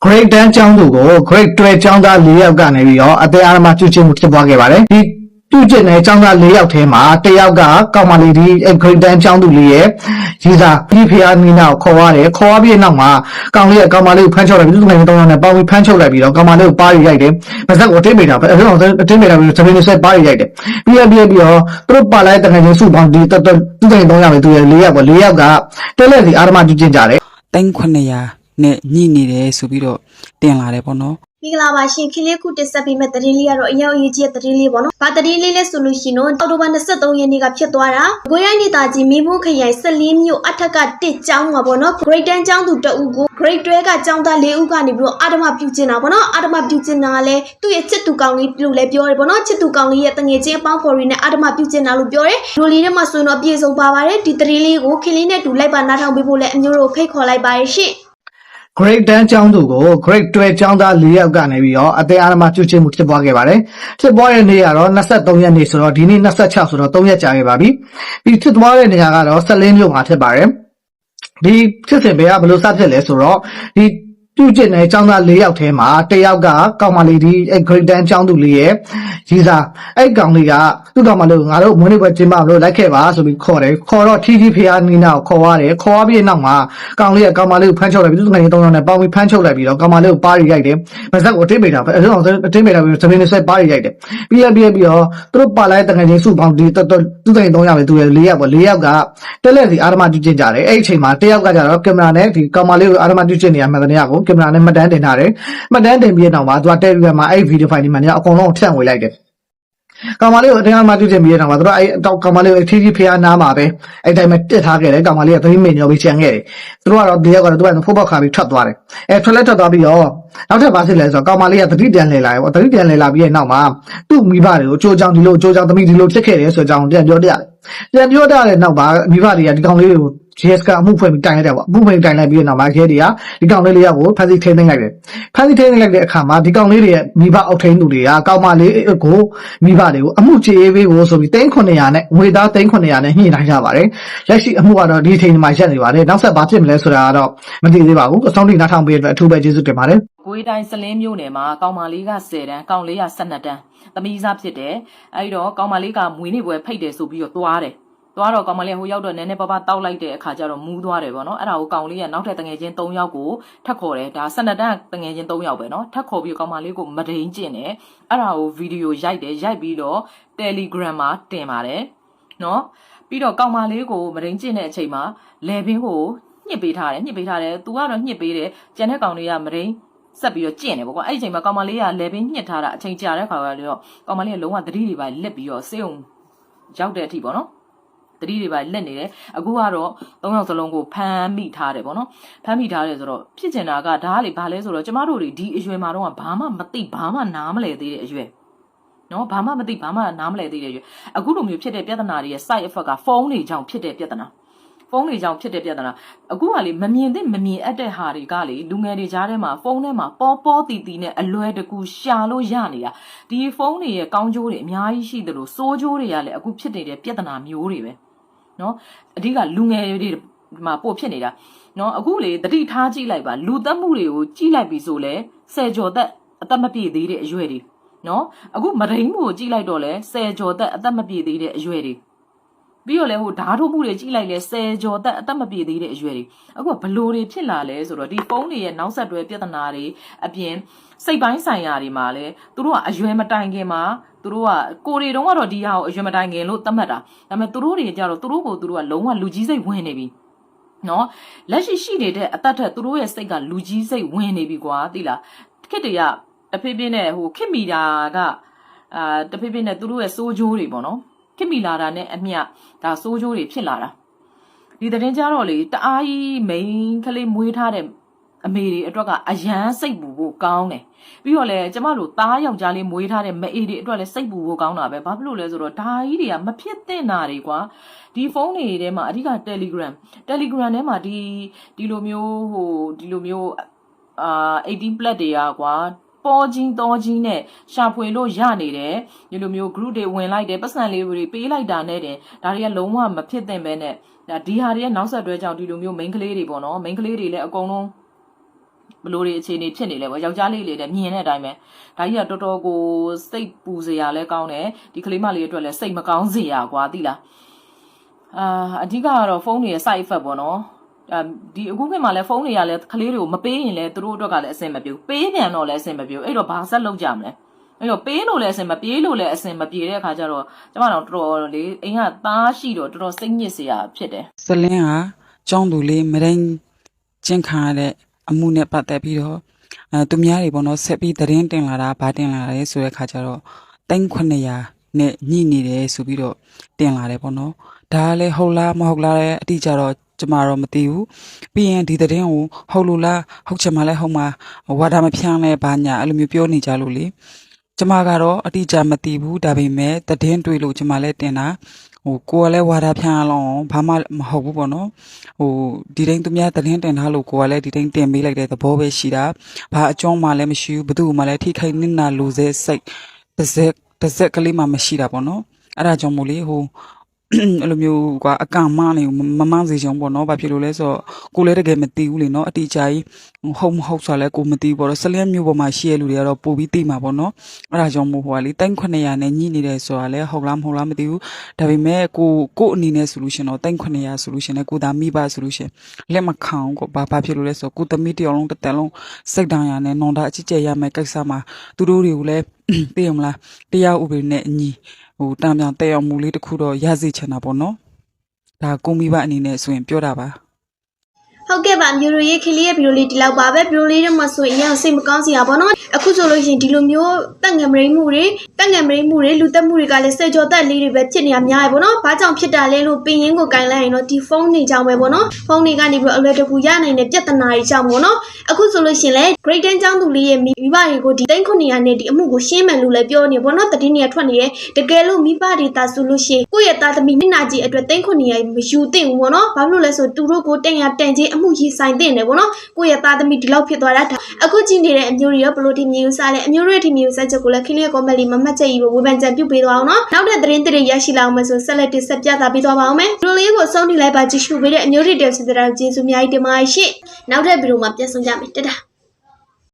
Great တန်းကျောင်းသူကို Great 12ကျောင်းသား4ယောက်ကနေပြီးတော့အသေးအားမပြုကျင့်မှုဖြစ်ပွားခဲ့ပါတယ်ဒီပြုကျင့်တဲ့ကျောင်းသား4ယောက်ထဲမှာတစ်ယောက်ကကောင်မလေးဒီ Great တန်းကျောင်းသူလေးရဲ့ရေးစားပြီးဖျားနီနာကိုခေါ်ရတယ်ခေါ်ပြီးနောက်မှာကောင်လေးကကောင်မလေးကိုဖမ်းချုပ်လိုက်ပြီးသူ့နိုင်ငံတော်နဲ့ပေါင်းပြီးဖမ်းချုပ်လိုက်ပြီးတော့ကောင်မလေးကိုပါးရီရိုက်တယ်ဗဇက်ကိုအတင်းမိတာအတင်းမိတာပြီးသမင်းဆက်ပါးရီရိုက်တယ်ပြီးတော့သူတို့ပါလိုက်တဲ့နိုင်ငံစုပေါင်းဒီသူ့နိုင်ငံ300ပဲသူရဲ့4ယောက်ပေါ့4ယောက်ကတက်လက်စီအာရမပြုကျင့်ကြတယ်900နဲ့ညှိနေတယ်ဆိုပြီးတော့တင်လာတယ်ပေါ့နော်မင်္ဂလာပါရှင်ခလေးခုတက်ဆက်ပြီးမဲ့တရင်လေးကတော့အရောက်အရေးကြီးတဲ့တရင်လေးပေါ့နော်။ဘာတရင်လေးလဲဆိုလို့ရှိရင်တော့အောက်တိုဘာ23ရက်နေ့ကဖြစ်သွားတာ။ကိုရိုင်းနေတာကြီးမင်းမိုးခရိုင်14မြို့အထက်က1ကျောင်းမှာပေါ့နော်။ Grade 10ကျောင်းသူတအုပ်ကို Grade 12ကကျောင်းသား4ဦးကနေပြီးတော့အာဓမပြုကျင်တာပေါ့နော်။အာဓမပြုကျင်တာလည်းသူ့ရဲ့ချစ်သူကောင်လေးလို့လည်းပြောတယ်ပေါ့နော်။ချစ်သူကောင်လေးရဲ့တငယ်ချင်းအပေါင်းဖော်ရီနဲ့အာဓမပြုကျင်တာလို့ပြောတယ်။ဒီလိုလေးထဲမှာဆိုရင်တော့ပြေဆုံးပါပါတယ်။ဒီတရင်လေးကိုခလေးနဲ့တူလိုက်ပါနားထောင်ပေးဖို့လည်းအမျိုးတို့ဖိတ်ခေါ်လိုက်ပါရရှင်။ Great တန်းကျောင်းသူကို Great 12ကျောင်းသား4ယောက်ကနေပြီးတော့အသေးအားမပြုကျင့်မှုဖြစ်ပွားခဲ့ပါတယ်ဖြစ်ပွားတဲ့နေ့ကတော့23ရက်နေ့ဆိုတော့ဒီနေ့26ဆိုတော့3ရက်ကြာခဲ့ပါပြီပြီးဖြစ်သွားတဲ့နေရာကတော့14မြို့မှာဖြစ်ပါတယ်ဒီဖြစ်စဉ်ပဲကဘယ်လိုစဖြစ်လဲဆိုတော့ဒီပြုကျင့်တဲ့ကျောင်းသား4ယောက်ထဲမှာတစ်ယောက်ကကောင်မလေးဒီ Great တန်းကျောင်းသူလေးရဲ့ရေးစားအဲ့ကောင်လေးကသူ့ကောင်မလေးကိုငါတို့မွေးနေ့ပွဲကျင်းပလို့လိုက်ခဲ့ပါဆိုပြီးခေါ်တယ်ခေါ်တော့ထီဖျားနီနာကိုခေါ်ရတယ်ခေါ်ပြီးနောက်မှာကောင်လေးကကောင်မလေးကိုဖမ်းချုပ်လိုက်ပြီးသူ့နိုင်ငံ300နဲ့ပေါင်းပြီးဖမ်းချုပ်လိုက်ပြီးတော့ကောင်မလေးကိုပါးရီရိုက်တယ်ဗဇက်ကိုအတင်းမိတာအတင်းမိတာပြီးသမင်းဆက်ပါးရီရိုက်တယ်ပြီးတော့သူတို့ပါလိုက်တဲ့နိုင်ငံစုပေါင်းဒီသူ့နိုင်ငံ300ပဲသူရဲ့4ယောက်ပေါ့4ယောက်ကတက်လက်စီအာရမပြုကျင့်ကြတယ်အဲ့အချိန်မှာတစ်ယောက်ကကျတော့ကင်မရာနဲ့ဒီကောင်မလေးကိုအာရမပြုကျင့်နေရမှန်တဲ့ကိုကင်မရာနဲ့မှတ်တမ်းတင်ထားတယ်မှတ်တမ်းတင်ပြီးနောက်မှာသူက Telegram မှာအဲ့ဗီဒီယိုဖိုင်ဒီမှာအကုန်လုံးထည့်ဝင်လိုက်တယ်ကောင်မလေးကိုအတင်းအမှပြုကျင့်ပြီးတဲ့နောက်မှာသူတို့အဲ့ကောင်မလေးကိုထီဖျားနားမှာပဲအဲ့တိုင်းမှာတက်ထားခဲ့တယ်ကောင်မလေးကသမီးမိန်ညောပြီးချန်ခဲ့တယ်သူတို့ကတော့ဒီရောက်ကတော့သူကဖိုးပေါက်ခါပြီးထွက်သွားတယ်ထွက်သွားပြီးတော့နောက်ထပ်ဘာဖြစ်လဲဆိုတော့ကောင်မလေးကသတိပြန်လဲလာတယ်ပေါ့သတိပြန်လဲလာပြီးတဲ့နောက်မှာသူ့မိဘတွေကိုအကျိုးကြောင့်ဒီလိုအကျိုးကြောင့်သမီးဒီလိုဖြစ်ခဲ့တယ်ဆိုတော့ပြန်ပြောတဲ့နောက်မှာမိဘတွေကဒီကောင်လေးတွေကိုJS ကအမှုဖွင့်ပြီးတိုင်လိုက်တယ်ပေါ့အမှုဖွင့်တိုင်လိုက်ပြီးတဲ့နောက်မှာခဲတွေကဒီကောင်လေးယောက်ကိုဖမ်းဆီးထိန်းသိမ်းလိုက်တယ်ဖမ်းဆီးထိန်းသိမ်းလိုက်တဲ့အခါမှာဒီကောင်လေးတွေရဲ့မိဘအောက်ထိန်းသူတွေကကောင်မလေးကိုမိဘတွေကိုအမှုချေရေးပေးဖို့ဆိုပြီး3900နဲ့ငွေသား3900နဲ့ညှိနှိုင်းကြပါတယ်လက်ရှိအမှုကတော့ဒီအချိန်မှာရက်နေပါတယ်နောက်ဆက်ဘာဖြစ်မလဲဆိုတာကတော့မသိသေးပါဘူးအဆုံးထိနားထောင်ပေးတဲ့အတွက်အထူးပဲကျေးဇူးတင်ပါတယ်ကိုယ်တိုင်းစလင်းမြို့နယ်မှာကောင်မလေးက10တန်းကောင်လေးက12တန်းသမီးစားဖြစ်တယ်အဲဒီတော့ကောင်မလေးကမွေးနေ့ပွဲဖိတ်တယ်ဆိုပြီးတော့သွားတယ်သွားတော့ကောင်မလေးဟိုရောက်တော့နည်းနည်းပါးပါးတောက်လိုက်တဲ့အခါကျတော့မူးသွားတယ်ပေါ့နော်အဲ့ဒါကိုကောင်လေးကနောက်ထပ်တငယ်ချင်း3ယောက်ကိုထပ်ခေါ်တယ်ဒါ12တန်းတငယ်ချင်း3ယောက်ပဲနော်ထပ်ခေါ်ပြီးကောင်မလေးကိုမဒိန်ကျင့်တယ်အဲ့ဒါကိုဗီဒီယိုရိုက်တယ်ရိုက်ပြီးတော့ Telegram မှာတင်ပါတယ်နော်ပြီးတော့ကောင်မလေးကိုမဒိန်ကျင့်တဲ့အချိန်မှာလေဘင်းကိုညှစ်ပေးထားတယ်သူကတော့ညှစ်ပေးတယ်ကျန်တဲ့ကောင်လေးကမဒိန်ဆက်ပြီးတော့ကျင့်တယ်ပေါ့ကွာအဲ့ဒီအချိန်မှာကောင်မလေးကလေဘင်းညှစ်ထားတာအချိန်ကြာတဲ့ခါကျတော့ကောင်မလေးကလုံးဝသတိတွေပါလက်ပြီးတော့စေးုံရောက်တဲ့အထိပေါ့နော်တတိတွေပါလက်နေတယ်အခုကတော့3ယောက်စလုံးကိုဖမ်းမိထားတယ်ပေါ့နော်ဖမ်းမိထားတယ်ဆိုတော့ဖြစ်ကျင်တာကဒါကလေဘာလဲဆိုတော့ကျမတို့တွေဒီအရွယ်မှာတော့ဘာမှမသိဘာမှနားမလဲသေးတဲ့အရွယ်နော်ဘာမှမသိဘာမှနားမလဲသေးတဲ့အရွယ်အခုလိုမျိုးဖြစ်တဲ့ပြဿနာတွေရဲ့ side effect ကဖုန်းတွေကြောင့်ဖြစ်တဲ့ပြဿနာအခုကလေမမြင်သင့်မမြင်အပ်တဲ့ဟာတွေကလေလူငယ်တွေကြားထဲမှာဖုန်းထဲမှာပေါ်တီတီနဲ့အလွယ်တကူရှာလို့ရနေတာဒီဖုန်းတွေရဲ့ကောင်းကျိုးတွေအများကြီးရှိသလိုဆိုးကျိုးတွေကလည်းအခုဖြစ်နေတဲ့ပြဿနာမျိုးတွေပဲနော်အဓိကလူငယ်တွေမှာပို့ဖြစ်နေတာနော်အခုလေတတိထားကြည့်လိုက်ပါလူသက်မှုတွေကိုကြည့်လိုက်ပြီဆိုလဲ10ကျော်သက်အသက်မပြည့်သေးတဲ့အရွယ်တွေနော်အခုမဒိန်မှုကိုကြည့်လိုက်တော့လဲ10ကျော်သက်အသက်မပြည့်သေးတဲ့အရွယ်တွေပြီးတော့လဲဟိုဓာတ်ထုတ်မှုတွေကြည့်လိုက်လဲ10ကျော်သက်အသက်မပြည့်သေးတဲ့အရွယ်တွေအခုကဘလို့တွေဖြစ်လာလဲဆိုတော့ဒီဖုန်းတွေရဲ့နောက်ဆက်တွဲပြဿနာတွေအပြင်စိတ်ပိုင်းဆိုင်ရာတွေမှာလဲသူတို့ကအရွယ်မတိုင်ခင်မှာသူတို့ကကိုရီတုံးကတော့ဒီဟာကိုအရွယ်မတိုင်ခင်လို့သတ်မှတ်တာဒါပေမဲ့သူတို့တွေကြတော့သူတို့ကလုံးဝလူကြီးစိတ်ဝင်နေပြီနော်လက်ရှိနေတဲ့အသက်ထက်သူတို့ရဲ့စိတ်ကလူကြီးစိတ်ဝင်နေပြီကွာသိလားခစ်တွေကတဖြည်းဖြည်းနဲ့ဟိုခစ်မိတာကတဖြည်းဖြည်းနဲ့သူတို့ရဲ့စိုးကျိုးတွေပေါ့နော်ခစ်မိလာတာနဲ့အမျှဒါစိုးကျိုးတွေဖြစ်လာတာဒီတဲ့ကြတော့လေတအားကြီးမိန်ကလေးမွေးထားတဲ့အမေတွေအတွက်ကအယမ်းစိတ်ပူဖို့ကောင်းတယ်ပြီးတော့လေကျမတို့သားယောက်ျားလေးမွေးထားတဲ့မအေးတွေအတွက်လည်းစိတ်ပူဖို့ကောင်းတာပဲဘာဖြစ်လို့လဲဆိုတော့ဒါကြီးတွေကမဖြစ်သင့်တာတွေကွာဒီဖုန်းတွေထဲမှာအဓိက Telegram ထဲမှာဒီလိုမျိုး18 plus တွေကကွာပေါ်ကြီးတော်ကြီးနဲ့ရှာဖွေလို့ရနေတယ်ဒီလိုမျိုး group တွေဝင်လိုက်တယ်ပတ်စံလေးတွေပေးလိုက်တာနဲ့တင်ဒါတွေကလုံးဝမဖြစ်သင့်ပဲနဲ့ဒီဟာတွေရဲ့နောက်ဆက်တွဲကြောင့်ဒီလိုမျိုး main ကလေးတွေပေါ့နော် main ကလေးတွေလည်းအကုန်လုံး ဘလို့တွေအခြေအနေဖြစ်နေလဲပေါ့ယောက်ျားလေးလေးနဲ့မြင်တဲ့အတိုင်းပဲဒါကြီးကတော်တော်ကိုစိတ်ပူစရာလဲကောင်းတယ်ဒီကလေးမလေးအတွက်လဲစိတ်မကောင်းစရာကွာသိလားအဓိကကတော့ဖုန်းတွေရဲ့ side effect ပေါ့နော်ဒီအခုခေတ်မှာလဲဖုန်းတွေကလဲကလေးတွေကိုမပေးရင်လဲသူတို့အတွက်ကလည်းအဆင်မပြေဘူးပေးပြန်တော့လဲအဆင်မပြေဘူးအဲ့တော့ဘာဆက်လုပ်ကြမလဲအဲ့တော့ပေးလို့လဲအဆင်မပြေလို့လဲအဆင်မပြေတဲ့အခါကျတော့ကျမတို့တော်တော်လေးအိမ်ကသားရှိတော့တော်တော်စိတ်ညစ်စရာဖြစ်တယ် စလင်းကကျောင်းသူလေးမရင်ကျင့်ခံရတဲ့အမှုနဲ့ပတ်သက်ပြီးတော့သူများတွေပေါ့နော်ဆက်ပြီးသတင်းတင်လာတာဗာတင်လာတယ်ဆိုတဲ့ခါကျတော့3900နဲ့ညှိနေတယ်ဆိုပြီးတော့တင်လာတယ်ပေါ့နော်ဒါကလည်းဟုတ်လားမဟုတ်လားအတိအကျတော့ကျမတော့မသိဘူးပြီးရင်ဒီသတင်းကိုဟုတ်လို့လားဟုတ်ချင်မှလည်းဟုတ်မှာဝါဒမဖြန်းလဲဘာညာအဲ့လိုမျိုးပြောနေကြလို့လေကျမကတော့အတိအကျမသိဘူးဒါပေမဲ့သတင်းတွေ့လို့ကျမလည်းတင်တာကိုကလည်းဝါဒဖြန်းအောင်ဘာမှမဟုတ်ဘူးပေါ့နော်ဒီတိုင်းသူများသတင်းတင်ထားလို့ကိုကလည်းဒီတိုင်းတင်ပေးလိုက်တဲ့သဘောပဲရှိတာဘာအကြောင်းမှလည်းမရှိဘူးဘယ်သူမှလည်းထိခိုက်နစ်နာလို့စေစိတ်တစ်စက်ကလေးမှမရှိတာပေါ့နော်အဲ့ဒါကြောင့်မို့လေအဲ့လိုမျိုးကအကန့်မနေမမစေချင်ပေါ့နော်ဘာဖြစ်လို့လဲဆိုတော့ကိုလည်းတကယ်မသိဘူးလေနော်အတိအကျကြီးဟုတ်မဟုတ်ဆိုလဲကိုမသိဘူးပေါ့တော့ဆလင်းမျိုးပေါ်မှာရှိရလူတွေကတော့ပို့ပြီးသိမှာပေါ့နော်အဲ့ဒါကြောင့်မို့ဟိုကလေ3900နဲ့ညှိနေတယ်ဆိုတာလဲဟုတ်လားမဟုတ်လားမသိဘူးဒါပေမဲ့ကိုအနေနဲ့ဆိုလို့ရှင်တော့3900ဆိုလို့ရှင်လဲကိုသာမိပါဆိုလို့ရှင်လက်မခံကိုဘာဖြစ်လို့လဲဆိုတော့ကိုသမီးတယောက်လုံးတစ်တန်လုံးစိတ်တန်ရနဲ့နွန်တာအချစ်ကျရမယ်ကိစ္စမှာသူတို့တွေကိုလည်းသိရမလားတရားဥပဒေနဲ့အညီတံပြန်တဲ့အောင်မူလေးတစ်ခုတော့ရစေချင်တာပေါ့နော်ဒါကိုမိဘအနေနဲ့ဆိုရင်ပြောတာပါဟုတ်ကဲ့ပါမျိုးတို့ရဲ့ခလေးရဲ့ဗီဒီယိုလေးဒီလောက်ပါပဲဗီဒီယိုလေးတွေမှာဆိုရင်အရင်စိတ်မကောင်းစရာပေါ့နော်အခုဆိုလို့ရှိရင်ဒီလိုမျိုးတက်ငယ်မရိမှုတွေလူတက်မှုတွေကလည်းစေကြောတက်လေးတွေပဲဖြစ်နေတာများရပေါ့နော်ဘာကြောင့်ဖြစ်တာလဲလို့ပင်ရင်းကိုကင်လိုက်ရင်တော့ဒီဖုန်းတွေကြောင့်ပဲပေါ့နော်ဖုန်းတွေကနေပြီးအလွယ်တကူရနိုင်တဲ့ပြဿနာတွေကြောင့်ပေါ့နော်အခုဆိုလို့ရှိရင်လည်း Great 10ကျောင်းသူလေးရဲ့မိဘတွေကိုဒီ3900နဲ့ဒီအမှုကိုရှင်းမယ်လို့လည်းပြောနေပေါ့နော်တတိယထွက်နေရဲ့တကယ်လို့မိဘတွေတာဆိုလို့ရှိရင်ကိုယ့်ရဲ့သားသမီးမျက်နှာကြီးအတွက်3900မယူသင့်ဘူးပေါ့နော်ဘာလို့လဲဆိုသူတို့ကိုတန်ချင်းအမှုကြီးဆိုင်တဲ့နေပေါ့နော်ကိုယ့်ရဲ့သားသမီးဒီလောက်ဖြစ်သွားတာအခုကြည့်နေတဲ့အမျိုးတွေရောဘလို့ဒီမျိုးစားလဲအမျိုးတွေဒီမျိုးစားချက်ကိုလည်းခင်းလေးကောမက်လေးမမှတ်ချက်ကြီးပဲဝေဖန်ကြံပြုတ်ပေးသွားအောင်နော်နောက်တဲ့သတင်းတွေရရှိလာအောင်မဆိုဆက်လက်တင်ဆက်ပြသပေးသွားပါအောင်မယ်ဒီလိုလေးကိုဆုံးထိလိုက်ပါကြည့်ရှုပေးတဲ့အမျိုးတွေတယောက်စီတရာကျေးဇူးအများကြီးတင်ပါတယ်ရှင့်နောက်တဲ့ဗီဒီယိုမှာပြန်ဆုံကြမယ်တတာ